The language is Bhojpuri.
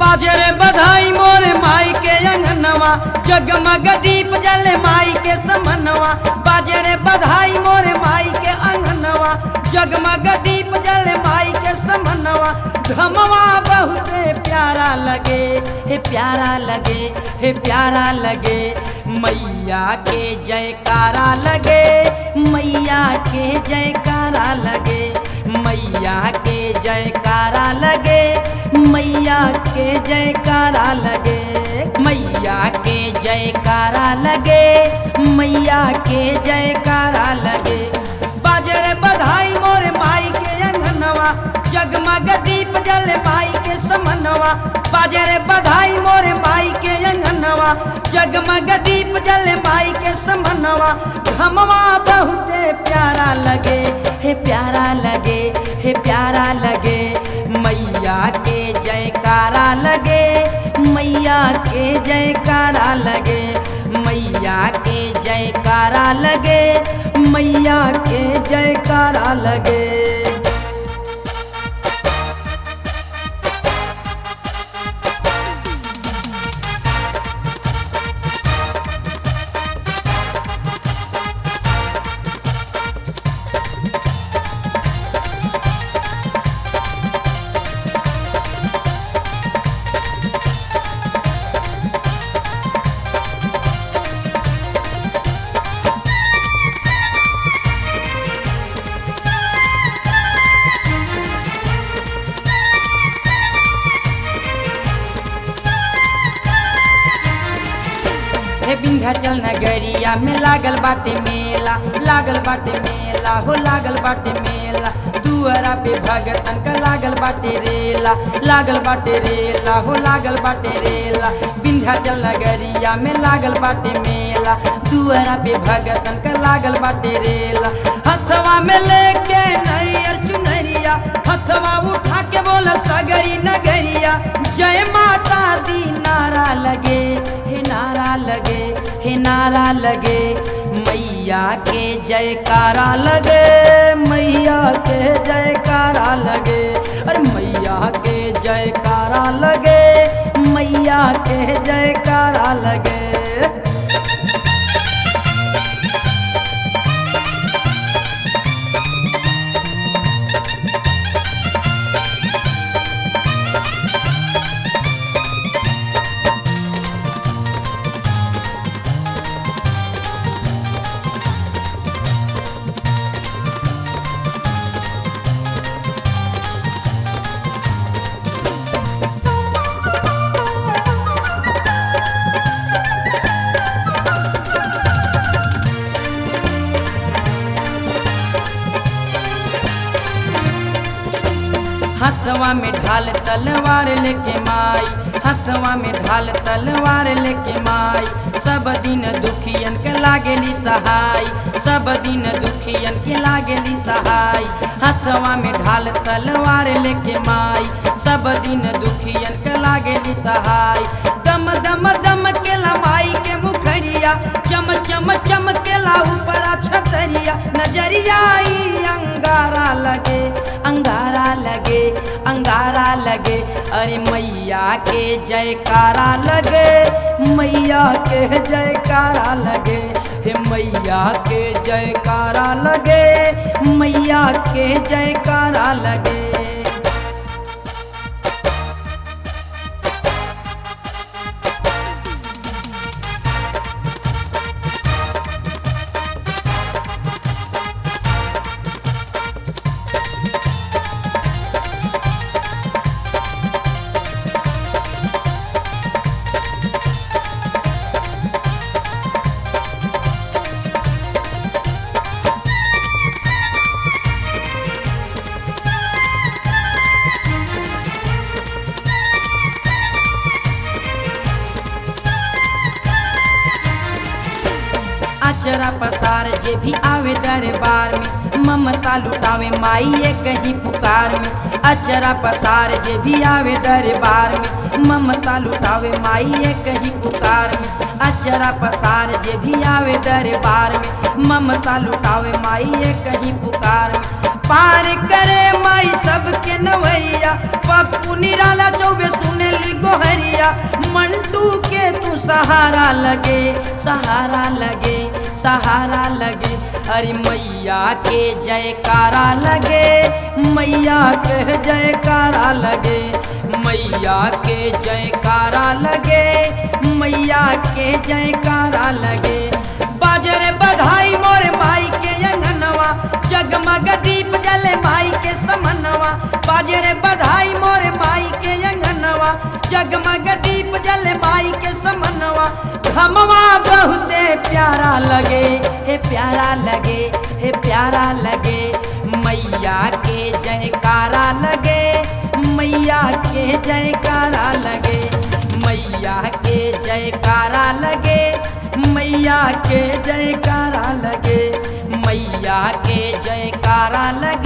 बाजे रे बधाई मोरे माई के अंगनवा, जगमग दीप जले माई के समनवा। बाजे रे बधाई मोरे माई के अंगनवा, जगमग दीप जले माई के समनवा। धमवा बहुते प्यारा लगे, हे प्यारा लगे, हे प्यारा लगे। मैया के जयकारा लगे, मैया के जयकारा लगे, मैया के जयकारा लगे, मैया के जयकारा लगे, मैया के जयकारा लगे, मैया के जयकारा लगे। बाजे रे बधाई मोरे माई के अंगनवा, जगमग दीप जले माई के समनवा। बाजे रे बधाई मोरे माई के अंगनवा, जगमग दीप जले माई के समनवा। धमवा बहुते प्यारा लगे, हे प्यारा लगे, हे प्यारा लगे। मैया के जयकारा लगे, मैया के जयकारा लगे, मैया के जयकारा लगे, मैया के जयकारा लगे। विंध्याचल नगरिया में लागल बाटे मेला, लागल बाटे मेला हो लागल बाटे मेला। दुआरा पे भगतन का लागल बाटे रेला, लागल बाटे रेला हो लागल बाटे रेला। विंध्याचल नगरिया में लागल बाटे मेला, दुआरा पे भगतन का लागल बाटे रेला। हथवा में लेके नरियर चुनरिया, हथवा उठा के बोला सगरी नगरिया। जय माता दी नारा लगे, हे नारा लगे, हे नारा लगे। मैया के जयकारा लगे, मैया के जयकारा लगे, अरे मैया के जयकारा लगे, मैया के जयकारा लगे। हथवा में ढाल तलवार लेके माई, हथवा में ढाल तलवार लेके माई। सब दिन दुखियन के लागेली सहाय, सब दिन दुखियन के लागेली सहाय। हथवा में ढाल तलवार लेके माई, सब दिन दुखियन के लागेली सहाय। दम दम दम के माई के मुखरिया, चम चम चम के ऊपर छतरिया। नजरिया अंगारा लगे, अंगारा लगे, अंगारा लगे। अरे मैया के जयकारा लगे, मैया के जयकारा लगे, हे मैया के जयकारा लगे, मैया के जयकारा लगे। अचरा पसार जे भी आवे दरबार में, ममता लुटावे माई ये कहीं पुकार में। अचरा पसार जे भी आवे दरबार में, ममता लुटावे माई ये कहीं पुकार में। अचरा पसार जे भी आवे दरबार में, ममता लुटावे माई ये कहीं पुकार में। पार करे माई सबके नवैया, पप्पू निराला चौबे सुने ली गोहैया। सहारा लगे, सहारा लगे, सहारा लगे। अरे मैया के जयकारा लगे, मैया के जयकारा लगे, मैया के जयकारा लगे, मैया के जयकारा लगे। बाजरे बधाई मोरे माई के अंगनवा, जगमग दीप जले माई के समनवा। बाजरे बधाई मोरे माई के अंगनवा, जगमग दीप जले माई के समनवा। खमवा बहुते प्यारा लगे, हे प्यारा लगे, हे प्यारा लगे। मैया के जयकारा लगे, मैया के जयकारा लगे, मैया के जयकारा लगे, मैया के जयकारा लगे, मैया के जयकारा लगे।